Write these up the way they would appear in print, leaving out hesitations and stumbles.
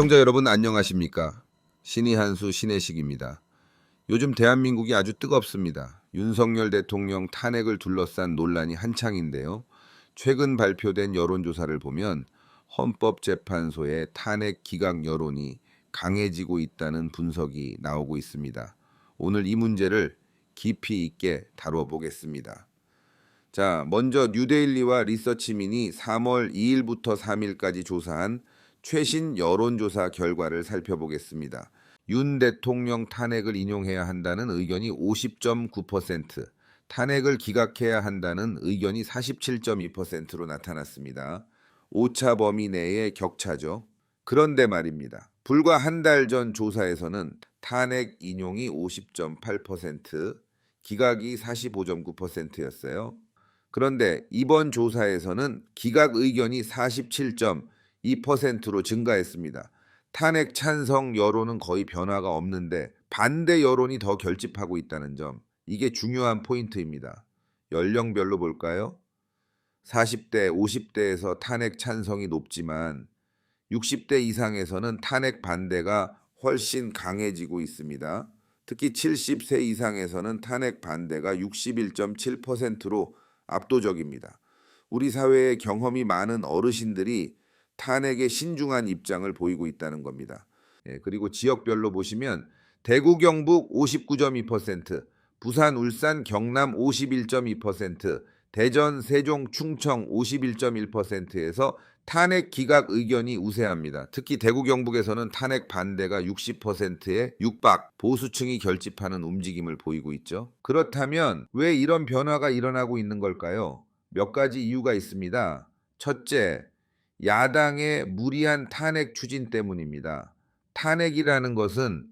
시청자 여러분 안녕하십니까? 신의 한수 신혜식입니다. 요즘 대한민국이 아주 뜨겁습니다. 윤석열 대통령 탄핵을 둘러싼 논란이 한창인데요. 최근 발표된 여론조사를 보면 헌법재판소의 탄핵 기각 여론이 강해지고 있다는 분석이 나오고 있습니다. 오늘 이 문제를 깊이 있게 다뤄보겠습니다. 자, 먼저 뉴데일리와 리서치민이 3월 2일부터 3일까지 조사한 최신 여론조사 결과를 살펴보겠습니다. 윤 대통령 탄핵을 인용해야 한다는 의견이 50.9%, 탄핵을 기각해야 한다는 의견이 47.2%로 나타났습니다. 오차 범위 내의 격차죠. 그런데 말입니다. 불과 한 달 전 조사에서는 탄핵 인용이 50.8%, 기각이 45.9%였어요. 그런데 이번 조사에서는 기각 의견이 47.2%로 증가했습니다. 탄핵 찬성 여론은 거의 변화가 없는데 반대 여론이 더 결집하고 있다는 점, 이게 중요한 포인트입니다. 연령별로 볼까요? 40대, 50대에서 탄핵 찬성이 높지만 60대 이상에서는 탄핵 반대가 훨씬 강해지고 있습니다. 특히 70세 이상에서는 탄핵 반대가 61.7%로 압도적입니다. 우리 사회에 경험이 많은 어르신들이 탄핵에 신중한 입장을 보이고 있다는 겁니다. 그리고 지역별로 보시면 대구 경북 59.2%, 부산 울산 경남 51.2%, 대전 세종 충청 51.1%에서 탄핵 기각 의견이 우세합니다. 특히 대구 경북에서는 탄핵 반대가 60%에 육박, 보수층이 결집하는 움직임을 보이고 있죠. 그렇다면 왜 이런 변화가 일어나고 있는 걸까요? 몇 가지 이유가 있습니다. 첫째, 야당의 무리한 탄핵 추진 때문입니다. 탄핵이라는 것은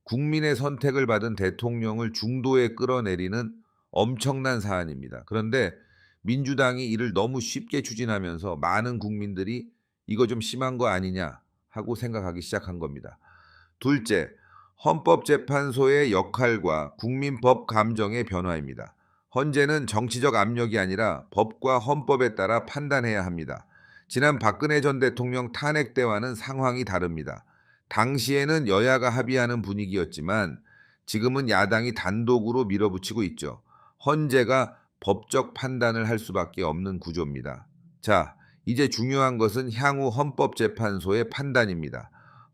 국민의 선택을 받은 대통령을 중도에 끌어내리는 엄청난 사안입니다. 그런데 민주당이 이를 너무 쉽게 추진하면서 많은 국민들이 이거 좀 심한 거 아니냐 하고 생각하기 시작한 겁니다. 둘째, 헌법재판소의 역할과 국민법 감정의 변화입니다. 헌재는 정치적 압력이 아니라 법과 헌법에 따라 판단해야 합니다. 지난 박근혜 전 대통령 탄핵 때와는 상황이 다릅니다. 당시에는 여야가 합의하는 분위기였지만 지금은 야당이 단독으로 밀어붙이고 있죠. 헌재가 법적 판단을 할 수밖에 없는 구조입니다. 자, 이제 중요한 것은 향후 헌법재판소의 판단입니다.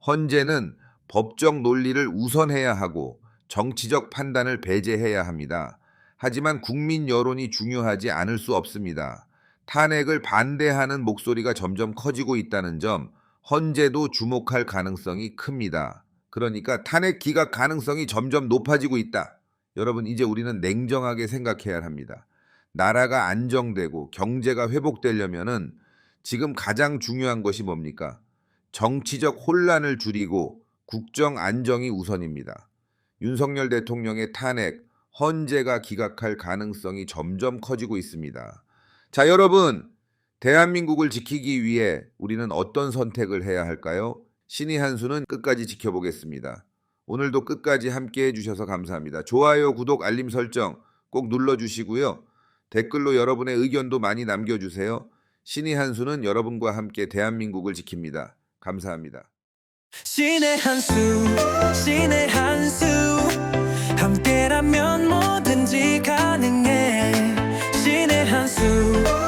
헌재는 법적 논리를 우선해야 하고 정치적 판단을 배제해야 합니다. 하지만 국민 여론이 중요하지 않을 수 없습니다. 탄핵을 반대하는 목소리가 점점 커지고 있다는 점, 헌재도 주목할 가능성이 큽니다. 그러니까 탄핵 기각 가능성이 점점 높아지고 있다. 여러분, 이제 우리는 냉정하게 생각해야 합니다. 나라가 안정되고 경제가 회복되려면은 지금 가장 중요한 것이 뭡니까? 정치적 혼란을 줄이고 국정 안정이 우선입니다. 윤석열 대통령의 탄핵, 헌재가 기각할 가능성이 점점 커지고 있습니다. 자, 여러분, 대한민국을 지키기 위해 우리는 어떤 선택을 해야 할까요? 신의 한수는 끝까지 지켜보겠습니다. 오늘도 끝까지 함께 해주셔서 감사합니다. 좋아요, 구독, 알림 설정 꼭 눌러주시고요. 댓글로 여러분의 의견도 많이 남겨주세요. 신의 한수는 여러분과 함께 대한민국을 지킵니다. 감사합니다. 신의 한수, 신의 한수, 함께라면 뭐든지 가능해. 신의 한수.